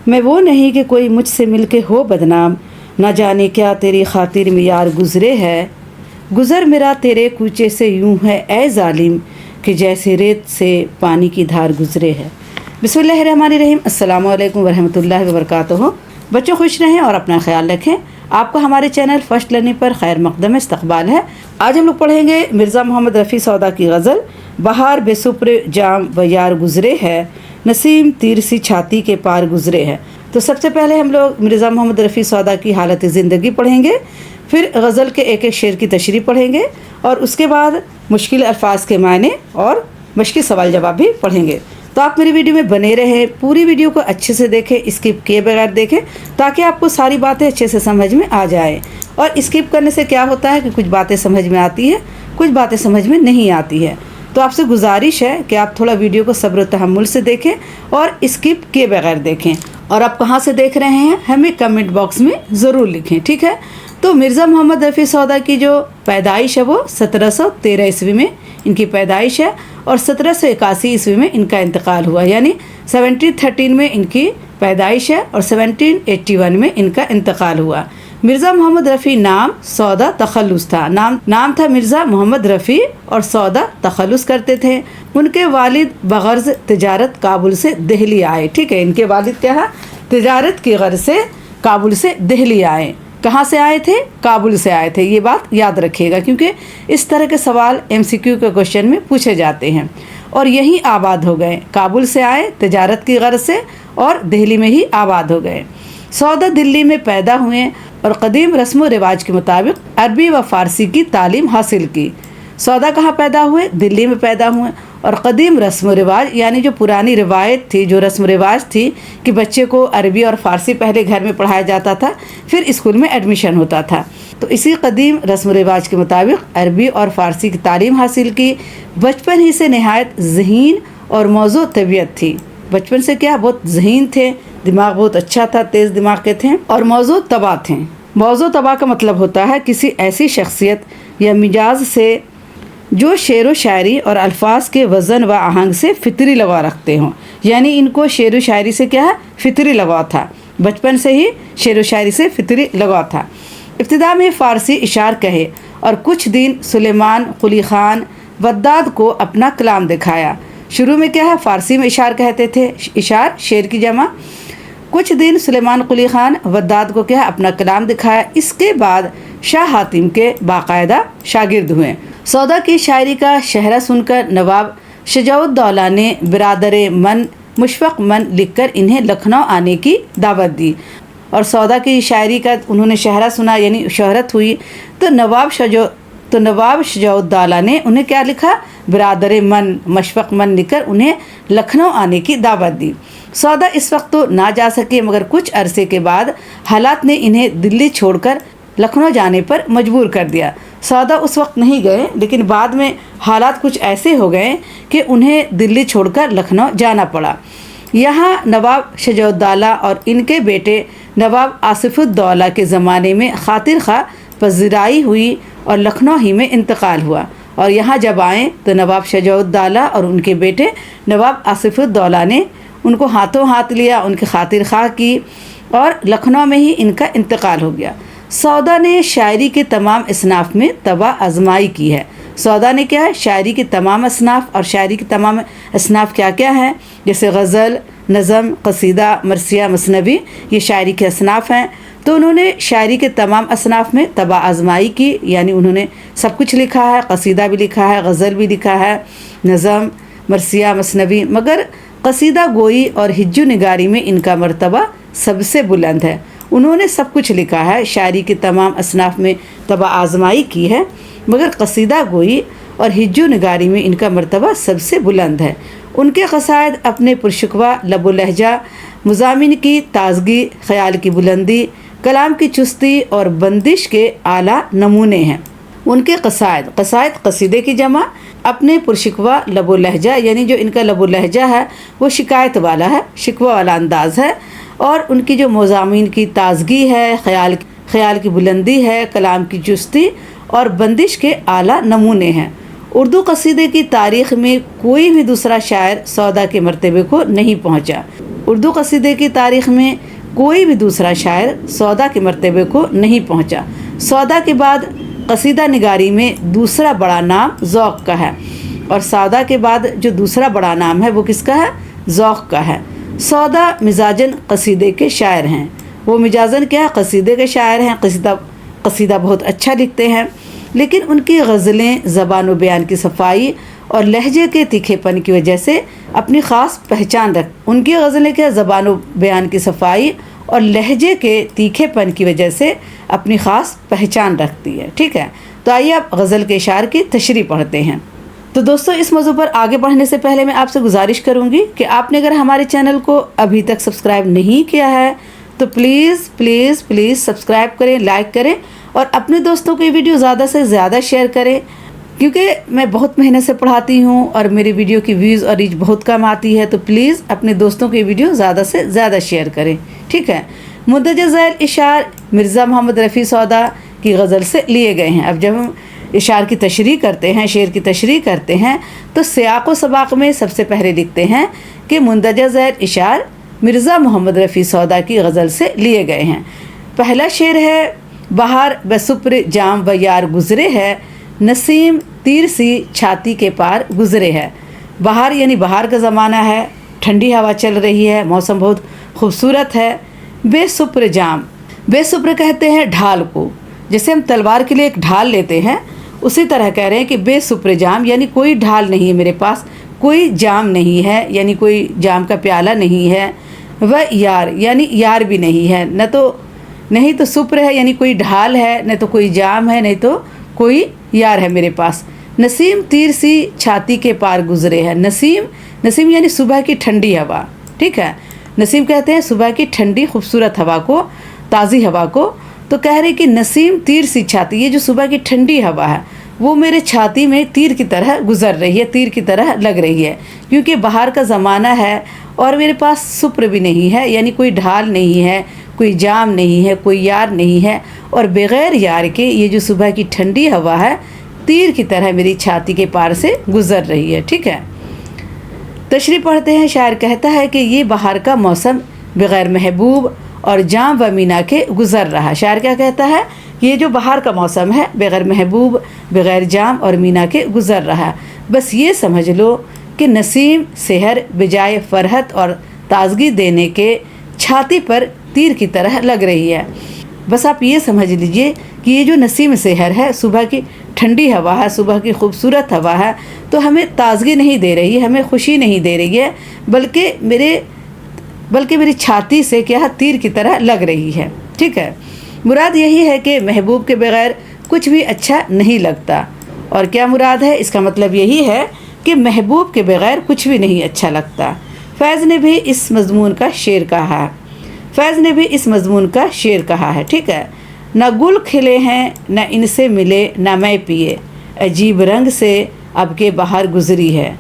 میں وہ نہیں کہ کوئی مجھ سے مل کے ہو بدنام، نہ جانے کیا تیری خاطر میں یار گزرے ہے، گزر میرا تیرے کوچے سے یوں ہے اے ظالم، کہ جیسے ریت سے پانی کی دھار گزرے ہے۔ بسم اللہ الرحمن الرحیم۔ السلام علیکم ورحمۃ اللہ وبرکاتہ۔ بچوں خوش رہیں اور اپنا خیال رکھیں۔ آپ کو ہمارے چینل فرسٹ لرننگ پر خیر مقدم استقبال ہے۔ آج ہم لوگ پڑھیں گے مرزا محمد رفیع سودا کی غزل بہار بے سپر جام و یار گزرے ہے، نسیم تیر سی چھاتی کے پار گزرے ہے۔ تو سب سے پہلے ہم لوگ مرزا محمد رفیع سودا کی حالت زندگی پڑھیں گے، پھر غزل کے ایک ایک شعر کی تشریح پڑھیں گے، اور اس کے بعد مشکل الفاظ کے معنی اور مشکل سوال جواب بھی پڑھیں گے۔ تو آپ میری ویڈیو میں بنے رہیں، پوری ویڈیو کو اچھے سے دیکھیں، اسکپ کیے بغیر دیکھیں، تاکہ آپ کو ساری باتیں اچھے سے سمجھ میں آ جائیں۔ اور اسکپ کرنے سے کیا ہوتا ہے کہ کچھ باتیں سمجھ میں آتی ہے، کچھ باتیں سمجھ میں نہیں آتی ہے۔ تو آپ سے گزارش ہے کہ آپ تھوڑا ویڈیو کو صبر و تحمل سے دیکھیں اور اسکپ کیے بغیر دیکھیں۔ اور آپ کہاں سے دیکھ رہے ہیں ہمیں کمنٹ باکس میں ضرور لکھیں، ٹھیک ہے؟ تو مرزا محمد رفیع سودا کی جو پیدائش ہے وہ 1713 عیسوی میں ان کی پیدائش ہے، اور 1781 عیسوی میں ان کا انتقال ہوا، یعنی 1713 میں ان کی پیدائش ہے اور 1781 میں ان کا انتقال ہوا۔ مرزا محمد رفیع نام سودا تخلص تھا، نام تھا مرزا محمد رفیع، اور سودا تخلص کرتے تھے۔ ان کے والد بغرض تجارت کابل سے دہلی آئے، ٹھیک ہے؟ ان کے والد کیا ہے؟ تجارت کی غرض سے کابل سے دہلی آئے۔ کہاں سے آئے تھے؟ کابل سے آئے تھے۔ یہ بات یاد رکھیے گا، کیونکہ اس طرح کے سوال MCQ کے کوشچن میں پوچھے جاتے ہیں۔ اور یہیں آباد ہو گئے، کابل سے آئے تجارت کی غرض سے اور دہلی میں ہی آباد ہو گئے۔ سودا دلی میں پیدا ہوئے اور قدیم رسم و رواج کے مطابق عربی و فارسی کی تعلیم حاصل کی۔ سودا کہاں پیدا ہوئے؟ دلی میں پیدا ہوئے، اور قدیم رسم و رواج یعنی جو پرانی روایت تھی، جو رسم و رواج تھی کہ بچے کو عربی اور فارسی پہلے گھر میں پڑھایا جاتا تھا، پھر اسکول میں ایڈمیشن ہوتا تھا، تو اسی قدیم رسم و رواج کے مطابق عربی اور فارسی کی تعلیم حاصل کی۔ بچپن ہی سے نہایت ذہین اور موزوں طبیعت تھی۔ بچپن سے کیا؟ بہت ذہین تھے، دماغ بہت اچھا تھا، تیز دماغ کے تھے، اور موزوں طبع تھے۔ موزوں طبع کا مطلب ہوتا ہے کسی ایسی شخصیت یا مزاج سے جو شعر و شاعری اور الفاظ کے وزن و آہنگ سے فطری لگاؤ رکھتے ہوں، یعنی ان کو شعر و شاعری سے کیا ہے؟ فطری لگاؤ تھا، بچپن سے ہی شعر و شاعری سے فطری لگاؤ تھا۔ ابتدا میں فارسی اشعار کہے اور کچھ دن سلیمان قلی خان وداد کو اپنا کلام دکھایا۔ شروع میں کیا ہے؟ فارسی میں اشعار کہتے تھے، اشعار شعر کی جمع۔ کچھ دن سلیمان قلی خان وداد کو کیا ہے؟ اپنا کلام دکھایا۔ اس کے بعد شاہ حاتم کے باقاعدہ شاگرد ہوئے۔ سودا کی شاعری کا شہرہ سن کر نواب شجاع الدولہ نے برادر من مشفق من لکھ کر انہیں لکھنؤ آنے کی دعوت دی، اور سودا کی شاعری کا انہوں نے شہرہ سنا، یعنی شہرت ہوئی، تو نواب شجاع الدولہ نے انہیں کیا لکھا؟ برادر من مشفق من لکھ کر انہیں لکھنؤ آنے کی دعوت دی۔ سودا اس وقت تو نہ جا سکے، مگر کچھ عرصے کے بعد حالات نے انہیں دلی چھوڑ کر لکھنؤ جانے پر مجبور کر دیا۔ سودا اس وقت نہیں گئے، لیکن بعد میں حالات کچھ ایسے ہو گئے کہ انہیں دلی چھوڑ کر لکھنؤ جانا پڑا۔ یہاں نواب شجاع الدولہ اور ان کے بیٹے نواب آصف الدولہ کے زمانے میں خاطر خواہ پذیرائی ہوئی اور لکھنؤ ہی میں انتقال ہوا، اور یہاں جب آئیں تو نواب شجاع الدولہ اور ان کے بیٹے نواب آصف الدولہ نے ان کو ہاتھوں ہاتھ لیا، ان کی خاطر خواہ کی، اور لکھنؤ میں ہی ان کا انتقال ہو گیا۔ سودا نے شاعری کے تمام اصناف میں طبع آزمائی کی ہے۔ سودا نے کیا ہے؟ شاعری کے تمام اصناف، اور شاعری کے تمام اصناف کیا کیا ہیں؟ جیسے غزل، نظم، قصیدہ، مرثیہ، مثنوی، یہ شاعری کے اصناف ہیں۔ تو انہوں نے شاعری کے تمام اصناف میں طبع آزمائی کی، یعنی انہوں نے سب کچھ لکھا ہے، قصیدہ بھی لکھا ہے، غزل بھی لکھا ہے، نظم، مرثیہ، مثنوی، مگر قصیدہ گوئی اور ہجو نگاری میں ان کا مرتبہ سب سے بلند ہے۔ انہوں نے سب کچھ لکھا ہے، شاعری کے تمام اصناف میں طبع آزمائی کی ہے، مگر قصیدہ گوئی اور ہجو نگاری میں ان کا مرتبہ سب سے بلند ہے۔ ان کے قصائد اپنے پرشکوہ لب و لہجہ، مضامین کی تازگی، خیال کی بلندی، کلام کی چستی اور بندش کے اعلیٰ نمونے ہیں۔ ان کے قصائد قصیدے کی جمع، اپنے پرشکوہ لب و لہجہ، یعنی جو ان کا لب و لہجہ ہے وہ شکایت والا ہے، شکوہ والا انداز ہے، اور ان کی جو مضامین کی تازگی ہے، خیال کی بلندی ہے، کلام کی چستی اور بندش کے اعلیٰ نمونے ہیں۔ اردو قصیدے کی تاریخ میں کوئی بھی دوسرا شاعر سودا کے مرتبے کو نہیں پہنچا۔ اردو قصیدے کی تاریخ میں کوئی بھی دوسرا شاعر سودا کے مرتبے کو نہیں پہنچا۔ سودا کے بعد قصیدہ نگاری میں دوسرا بڑا نام ذوق کا ہے، اور سودا کے بعد جو دوسرا بڑا نام ہے وہ کس کا ہے؟ ذوق کا ہے۔ سودا مزاجن قصیدے کے شاعر ہیں، وہ مجازن کیا ہے؟ قصیدے کے شاعر ہیں، قصیدہ بہت اچھا لکھتے ہیں، لیکن ان کی غزلیں زبان و بیان کی صفائی اور لہجے کے تیکھے پن کی وجہ سے اپنی خاص پہچان ان کی غزلیں کیا زبان و بیان کی صفائی اور لہجے کے تیکھے پن کی وجہ سے اپنی خاص پہچان رکھتی ہے۔ ٹھیک ہے، تو آئیے اب غزل کے اشعار کی تشریح پڑھتے ہیں۔ تو دوستو، اس موضوع پر آگے بڑھنے سے پہلے میں آپ سے گزارش کروں گی کہ آپ نے اگر ہمارے چینل کو ابھی تک سبسکرائب نہیں کیا ہے تو پلیز پلیز پلیز سبسکرائب کریں، لائک کریں اور اپنے دوستوں کو یہ ویڈیو زیادہ سے زیادہ شیئر کریں، کیونکہ میں بہت محنت سے پڑھاتی ہوں اور میری ویڈیو کی ویوز اور ریچ بہت کم آتی ہے، تو پلیز اپنے دوستوں کو یہ ویڈیو زیادہ سے زیادہ شیئر کریں۔ ٹھیک ہے، مندرجہ ذیل اشعار مرزا محمد رفیع سودا کی غزل سے لیے گئے ہیں۔ اب جب ہم اشعار کی تشریح کرتے ہیں، شعر کی تشریح کرتے ہیں، تو سیاق و سباق میں سب سے پہلے لکھتے ہیں کہ مندرجہ ذیل اشعار مرزا محمد رفیع سودا کی غزل سے لیے گئے ہیں۔ پہلا شعر ہے: بہار بسپر جام و یار گزرے ہے، نسیم تیر سی چھاتی کے پار گزرے ہے۔ بہار یعنی بہار کا زمانہ ہے، ٹھنڈی ہوا چل رہی ہے، موسم بہت خوبصورت ہے۔ بے سپر جام، بے سپر کہتے ہیں ڈھال کو، جیسے ہم تلوار کے لیے ایک ڈھال لیتے ہیں، اسی طرح کہہ رہے ہیں کہ بے سپر جام یعنی کوئی ڈھال نہیں ہے میرے پاس، کوئی جام نہیں ہے یعنی کوئی جام کا پیالہ نہیں ہے۔ و یار یعنی یار بھی نہیں ہے، نہیں تو سپر ہے یعنی کوئی ڈھال ہے، نہ تو کوئی جام ہے، نہیں تو کوئی یار ہے میرے پاس۔ نسیم تیر سی چھاتی کے پار گزرے ہے۔ نسیم یعنی صبح کی ٹھنڈی ہوا۔ ٹھیک ہے، نسیم کہتے ہیں صبح کی ٹھنڈی خوبصورت ہوا کو، تازی ہوا کو۔ تو کہہ رہے کہ نسیم تیر سی چھاتی، یہ جو صبح کی ٹھنڈی ہوا ہے وہ میرے چھاتی میں تیر کی طرح گزر رہی ہے، تیر کی طرح لگ رہی ہے، کیونکہ بہار کا زمانہ ہے اور میرے پاس سپر بھی نہیں ہے، یعنی کوئی ڈھال نہیں ہے، کوئی جام نہیں ہے، کوئی یار نہیں ہے، اور بغیر یار کے یہ جو صبح کی ٹھنڈی ہوا ہے تیر کی طرح میری چھاتی کے پار سے گزر رہی ہے۔ ٹھیک ہے، تشریح پڑھتے ہیں۔ شاعر کہتا ہے کہ یہ بہار کا موسم بغیر محبوب اور جام و مینا کے گزر رہا۔ شاعر کیا کہتا ہے؟ یہ جو بہار کا موسم ہے بغیر محبوب، بغیر جام اور مینا کے گزر رہا، بس یہ سمجھ لو کہ نسیم سحر بجائے فرحت اور تازگی دینے کے چھاتی پر تیر کی طرح لگ رہی ہے۔ بس آپ یہ سمجھ لیجئے کہ یہ جو نسیم سحر ہے، صبح کی ٹھنڈی ہوا ہے، صبح کی خوبصورت ہوا ہے، تو ہمیں تازگی نہیں دے رہی ہے، ہمیں خوشی نہیں دے رہی ہے، بلکہ میری چھاتی سے کیا تیر کی طرح لگ رہی ہے۔ ٹھیک ہے، مراد یہی ہے کہ محبوب کے بغیر کچھ بھی اچھا نہیں لگتا۔ اور کیا مراد ہے؟ اس کا مطلب یہی ہے کہ محبوب کے بغیر کچھ بھی نہیں اچھا لگتا۔ فیض نے بھی اس مضمون کا شعر کہا ہے۔ ٹھیک ہے، نہ گل کھلے ہیں نہ ان سے ملے نہ میں پیے، عجیب رنگ سے اب کے بہار گزری ہے۔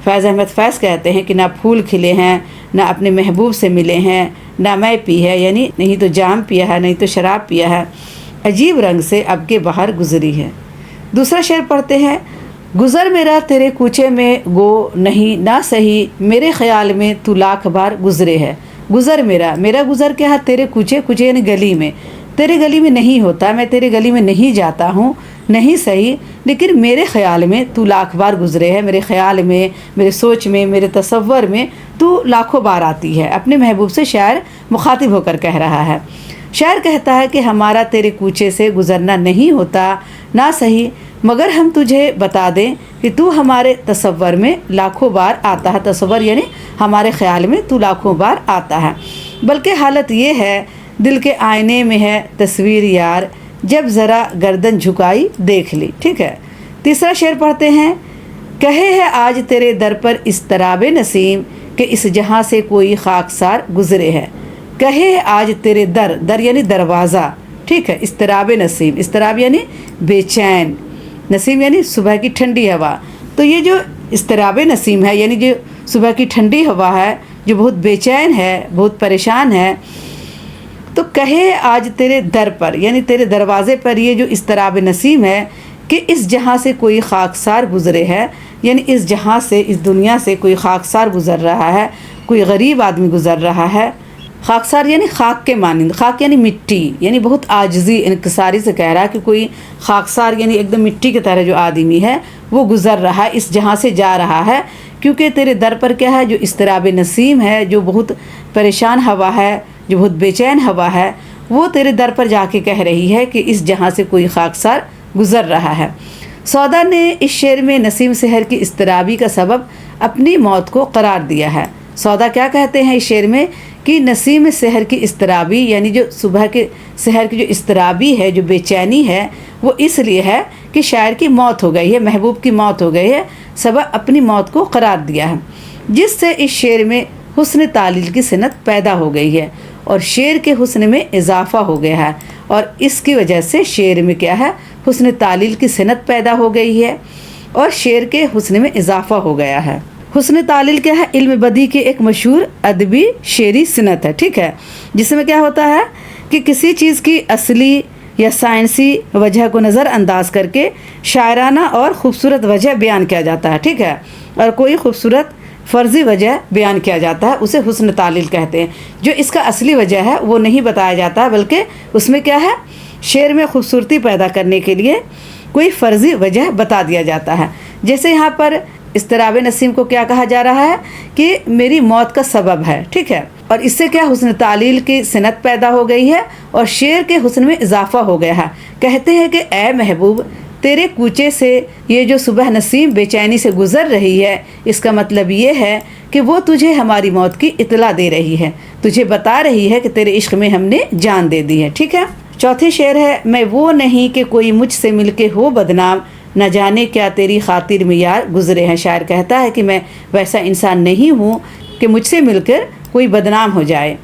فیض احمد فیض کہتے ہیں کہ نہ پھول کھلے ہیں، نہ اپنے محبوب سے ملے ہیں، نہ میں پی ہے، یعنی نہیں تو جام پیا ہے، نہیں تو شراب پیا ہے، عجیب رنگ سے اب کے بہار گزری ہے۔ دوسرا شعر پڑھتے ہیں: گزر میرا تیرے کوچے میں گو نہیں نہ سہی، میرے خیال میں تو لاکھ بار گزرے ہے۔ گزر میرا گزر کیا ہے؟ تیرے کوچے یعنی گلی میں، تیرے گلی میں نہیں ہوتا، میں تیرے گلی میں نہیں جاتا ہوں، نہیں صحیح، لیکن میرے خیال میں تو لاکھ بار گزرے ہے، میرے خیال میں، میرے سوچ میں، میرے تصور میں تو لاکھوں بار آتی ہے۔ اپنے محبوب سے شاعر مخاطب ہو کر کہہ رہا ہے۔ شاعر کہتا ہے کہ ہمارا تیرے کوچے سے گزرنا نہیں ہوتا، نہ صحیح، مگر ہم تجھے بتا دیں کہ تو ہمارے تصور میں لاکھوں بار آتا ہے۔ تصور یعنی ہمارے خیال میں تو لاکھوں بار آتا ہے، بلکہ حالت یہ ہے دل کے آئینے میں ہے تصویر یار، جب ذرا گردن جھکائی دیکھ لی۔ ٹھیک ہے، تیسرا شعر پڑھتے ہیں: کہے ہے آج تیرے در پر اضطراب نسیم، کہ اس جہاں سے کوئی خاکسار گزرے ہے۔ کہے ہے آج تیرے در یعنی دروازہ۔ ٹھیک ہے، اضطراب نسیم، اضطراب یعنی بے چین، نسیم یعنی صبح کی ٹھنڈی ہوا۔ تو یہ جو اضطراب نسیم ہے، یعنی جو صبح کی ٹھنڈی ہوا ہے، جو بہت بے چین ہے، بہت پریشان ہے، تو کہے آج تیرے در پر یعنی تیرے دروازے پر یہ جو اضطراب نسیم ہے کہ اس جہاں سے کوئی خاکسار گزرے ہے، یعنی اس جہاں سے، اس دنیا سے کوئی خاکسار گزر رہا ہے، کوئی غریب آدمی گزر رہا ہے. خاکسار یعنی خاک کے مانند، خاک یعنی مٹی، یعنی بہت عاجزی انکساری سے کہہ رہا ہے کہ کوئی خاکسار یعنی ایک دم مٹی کی طرح جو آدمی ہے وہ گزر رہا ہے، اس جہاں سے جا رہا ہے. کیونکہ تیرے در پر کیا ہے، جو اضطراب نسیم ہے، جو بہت پریشان ہوا ہے، جو بہت بے چین ہوا ہے، وہ تیرے در پر جا کے کہہ رہی ہے کہ اس جہاں سے کوئی خاکسار گزر رہا ہے. سودا نے اس شعر میں نسیم سحر کی اضطرابی کا سبب اپنی موت کو قرار دیا ہے. سودا کیا کہتے ہیں اس شعر میں کہ نسیم سحر کی اضطرابی یعنی جو صبح کے سحر کی جو اضطرابی ہے، جو بے چینی ہے، وہ اس لیے ہے کہ شاعر کی موت ہو گئی ہے، محبوب کی موت ہو گئی ہے، سبب اپنی موت کو قرار دیا ہے، جس سے اس شعر میں حسن تعلیل کی صنعت پیدا ہو گئی ہے اور شعر کے حسن میں اضافہ ہو گیا ہے. اور اس کی وجہ سے شعر میں کیا ہے، حسن تعلیل کی صنعت پیدا ہو گئی ہے اور شعر کے حسن میں اضافہ ہو گیا ہے. حسن تعلیل کیا ہے، علم بدیع کی ایک مشہور ادبی شعری صنعت ہے، ٹھیک ہے، جس میں کیا ہوتا ہے کہ کسی چیز کی اصلی یا سائنسی وجہ کو نظر انداز کر کے شاعرانہ اور خوبصورت وجہ بیان کیا جاتا ہے، ٹھیک ہے، اور کوئی خوبصورت فرضی وجہ بیان کیا جاتا ہے، اسے حسن تعلیل کہتے ہیں. جو اس کا اصلی وجہ ہے وہ نہیں بتایا جاتا، بلکہ اس میں کیا ہے، شعر میں خوبصورتی پیدا کرنے کے لیے کوئی فرضی وجہ بتا دیا جاتا ہے. جیسے یہاں پر اضطراب نسیم کو کیا کہا جا رہا ہے کہ میری موت کا سبب ہے، ٹھیک ہے، اور اس سے کیا حسن تعلیل کی صنعت پیدا ہو گئی ہے اور شعر کے حسن میں اضافہ ہو گیا ہے. کہتے ہیں کہ اے محبوب، تیرے کوچے سے یہ جو صبح نسیم بے چینی سے گزر رہی ہے، اس کا مطلب یہ ہے کہ وہ تجھے ہماری موت کی اطلاع دے رہی ہے، تجھے بتا رہی ہے کہ تیرے عشق میں ہم نے جان دے دی ہے، ٹھیک ہے. چوتھی شعر ہے، میں وہ نہیں کہ کوئی مجھ سے مل کے ہو بدنام، نہ جانے کیا تیری خاطر میں یار گزرے ہیں. شاعر کہتا ہے کہ میں ویسا انسان نہیں ہوں کہ مجھ سے مل کر کوئی بدنام ہو جائے.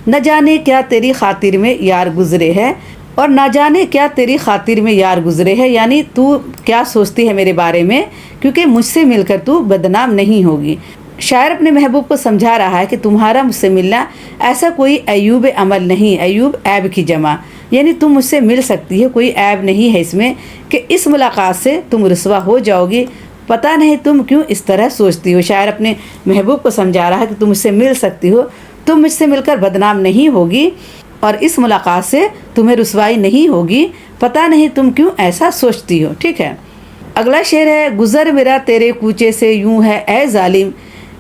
نہ جانے کیا تیری خاطر میں یار گزرے ہے، اور نہ جانے کیا تیری خاطر میں یار گزرے ہے یعنی تو کیا سوچتی ہے میرے بارے میں، کیونکہ مجھ سے مل کر تو بدنام نہیں ہوگی. شاعر اپنے محبوب کو سمجھا رہا ہے کہ تمہارا مجھ سے ملنا ایسا کوئی عیوب عمل نہیں، عیوب عیب کی جمع، یعنی تم مجھ سے مل سکتی ہے، کوئی عیب نہیں ہے اس میں کہ اس ملاقات سے تم رسوا ہو جاؤ گی. پتہ نہیں تم کیوں اس طرح سوچتی ہو. شاعر اپنے محبوب کو سمجھا رہا ہے کہ تم مجھ سے مل سکتی ہو، تم مجھ سے مل کر بدنام نہیں ہوگی اور اس ملاقات سے تمہیں رسوائی نہیں ہوگی. پتہ نہیں تم کیوں ایسا سوچتی ہو، ٹھیک ہے. اگلا شعر ہے، گزر میرا تیرے کوچے سے یوں ہے اے ظالم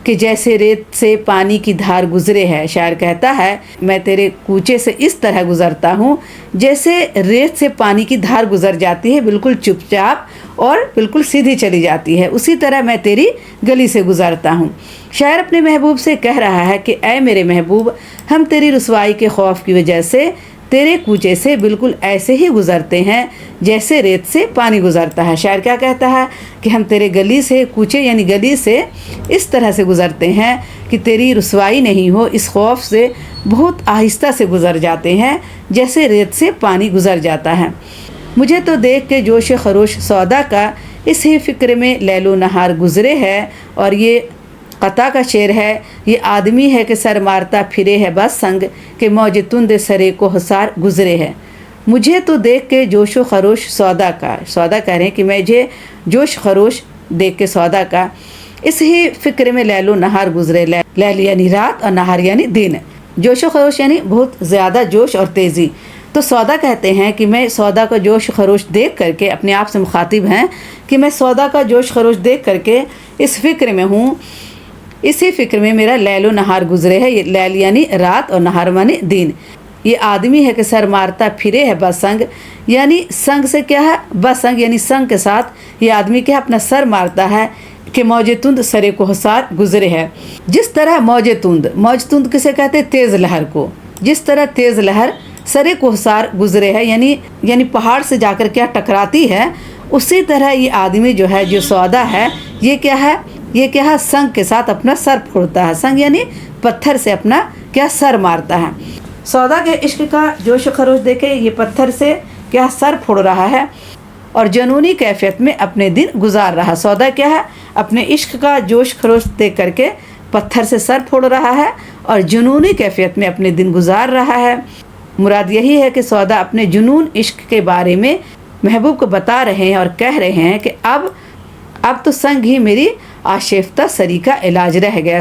کہ جیسے ریت سے پانی کی دھار گزرے ہے. شاعر کہتا ہے میں تیرے کوچے سے اس طرح گزرتا ہوں جیسے ریت سے پانی کی دھار گزر جاتی ہے، بالکل چپ چاپ اور بالکل سیدھی چلی جاتی ہے، اسی طرح میں تیری گلی سے گزرتا ہوں. شاعر اپنے محبوب سے کہہ رہا ہے کہ اے میرے محبوب، ہم تیری رسوائی کے خوف کی وجہ سے تیرے کوچے سے بالکل ایسے ہی گزرتے ہیں جیسے ریت سے پانی گزرتا ہے. شاعر کیا کہتا ہے کہ ہم تیرے گلی سے، کوچے یعنی گلی سے، اس طرح سے گزرتے ہیں کہ تیری رسوائی نہیں ہو، اس خوف سے بہت آہستہ سے گزر جاتے ہیں جیسے ریت سے پانی گزر جاتا ہے. مجھے تو دیکھ کے جوش خروش سودا کا اس ہی فکر میں لیل و نہار گزرے ہے. اور یہ قطع کا شعر ہے، یہ آدمی ہے کہ سر مارتا پھرے ہے بس سنگ کہ موج تند سرے کو حسار گزرے ہے. مجھے تو دیکھ کے جوش و خروش سودا کا، سودا کہہ رہے ہیں کہ مجھے جوش خروش دیکھ کے سودا کا اس ہی فکر میں لیل و نہار گزرے. لیل یعنی رات اور نہار یعنی دن. جوش و خروش یعنی بہت زیادہ جوش اور تیزی. تو سودا کہتے ہیں کہ میں سودا کا جوش خروش دیکھ کر کے، اپنے آپ سے مخاطب ہیں کہ میں سودا کا جوش خروش دیکھ کر کے اس فکر میں ہوں، اسی فکر میں میرا لیل و نہار گزرے ہے. یہ لیل یعنی رات اور نہار یعنی دن. یہ آدمی ہے کہ سر مارتا پھرے ہے بس سنگ، یعنی سنگ سے کیا ہے، بس سنگ یعنی سنگ کے ساتھ یہ آدمی کیا اپنا سر مارتا ہے کہ موج تند سرے کو حسار گزرے ہے. جس طرح موج تند کسے کہتے ہیں، تیز لہر کو. جس طرح تیز لہر سرے کو حسار گزرے ہے یعنی پہاڑ سے جا کر کیا ٹکراتی ہے، اسی طرح یہ آدمی جو ہے، جو سودا ہے، یہ کیا ہے سنگ کے ساتھ اپنا سر پھوڑتا ہے. سنگ یعنی پتھر سے اپنا کیا سر مارتا ہے. سودا کے عشق کا جوش و خروش دیکھے یہ پتھر سے کیا سر پھوڑ رہا ہے اور جنونی کیفیت میں اپنے دن گزار رہا. سودا کیا ہے، اپنے عشق کا جوش خروش دیکھ کر کے پتھر سے سر پھوڑ رہا ہے اور جنونی کیفیت میں اپنے دن گزار رہا ہے. مراد یہی ہے کہ سودا اپنے جنون عشق کے بارے میں محبوب کو بتا رہے ہیں اور کہہ رہے ہیں کہ اب تو سنگ ہی میری آشفتہ سری کا علاج رہ گیا.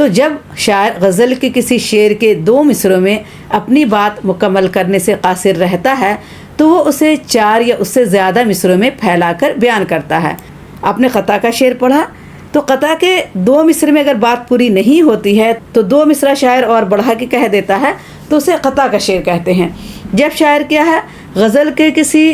تو جب شاعر غزل کے کسی شعر کے 2 مصروں میں اپنی بات مکمل کرنے سے قاصر رہتا ہے تو وہ اسے 4 یا اس سے زیادہ مصروں میں پھیلا کر بیان کرتا ہے۔ آپ نے قطع کا شعر پڑھا تو قطع کے 2 مصرے میں اگر بات پوری نہیں ہوتی ہے تو 2 مصرع شاعر اور بڑھا کے کہہ دیتا ہے تو اسے قطع کا شعر کہتے ہیں۔ جب شاعر کیا ہے غزل کے کسی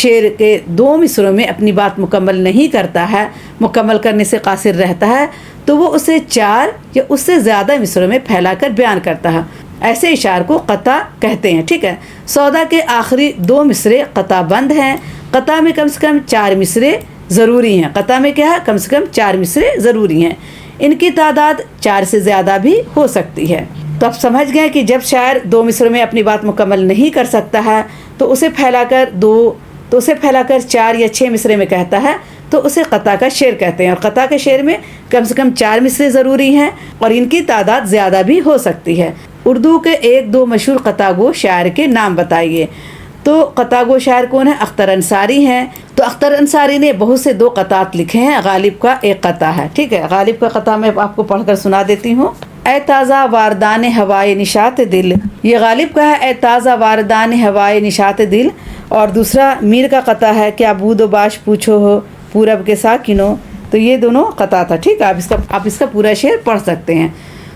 شعر کے 2 مصروں میں اپنی بات مکمل نہیں کرتا ہے، مکمل کرنے سے قاصر رہتا ہے تو وہ اسے 4 یا اس سے زیادہ مصروں میں پھیلا کر بیان کرتا ہے، ایسے اشعار کو قطع کہتے ہیں۔ ٹھیک ہے، سودا کے آخری 2 مصرے قطع بند ہیں، قطع میں کم سے کم 4 مصرے ضروری ہیں۔ قطع میں کیا ہے کم سے کم 4 مصرے ضروری ہیں، ان کی تعداد 4 سے زیادہ بھی ہو سکتی ہے۔ تو آپ سمجھ گئے کہ جب شاعر 2 مصروں میں اپنی بات مکمل نہیں کر سکتا ہے تو اسے پھیلا کر 4 یا 6 مصرے میں کہتا ہے تو اسے قطع کا شعر کہتے ہیں، اور قطع کے شعر میں کم سے کم 4 مصرے ضروری ہیں اور ان کی تعداد زیادہ بھی ہو سکتی ہے۔ اردو کے 1-2 مشہور قطع گو شاعر کے نام بتائیے۔ تو قطع گو شاعر کون ہے؟ اختر انصاری ہیں۔ تو اختر انصاری نے بہت سے 2 قطعات لکھے ہیں، غالب کا ایک قطع ہے۔ ٹھیک ہے، غالب کا قطع میں آپ کو پڑھ کر سنا دیتی ہوں۔ اے تازہ واردان ہوائے نشاط دل، یہ غالب کا ہے، اے تازہ واردان ہوائے نشاط دل، اور دوسرا میر کا قطع ہے، کیا بود و باش پوچھو ہو پورب کے ساکنوں۔ تو یہ دونوں قطع تھا۔ ٹھیک ہے، آپ اس کا پورا شعر پڑھ سکتے ہیں۔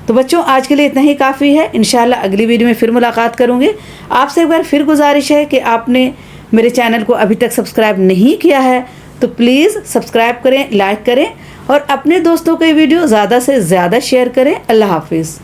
تو بچوں آج کے لیے اتنا ہی کافی ہے، انشاءاللہ اگلی ویڈیو میں پھر ملاقات کروں گی۔ آپ سے ایک بار پھر گزارش ہے کہ آپ نے میرے چینل کو ابھی تک سبسکرائب نہیں کیا ہے تو پلیز سبسکرائب کریں، لائک کریں اور اپنے دوستوں کو یہ ویڈیو زیادہ سے زیادہ شیئر کریں۔ اللہ حافظ۔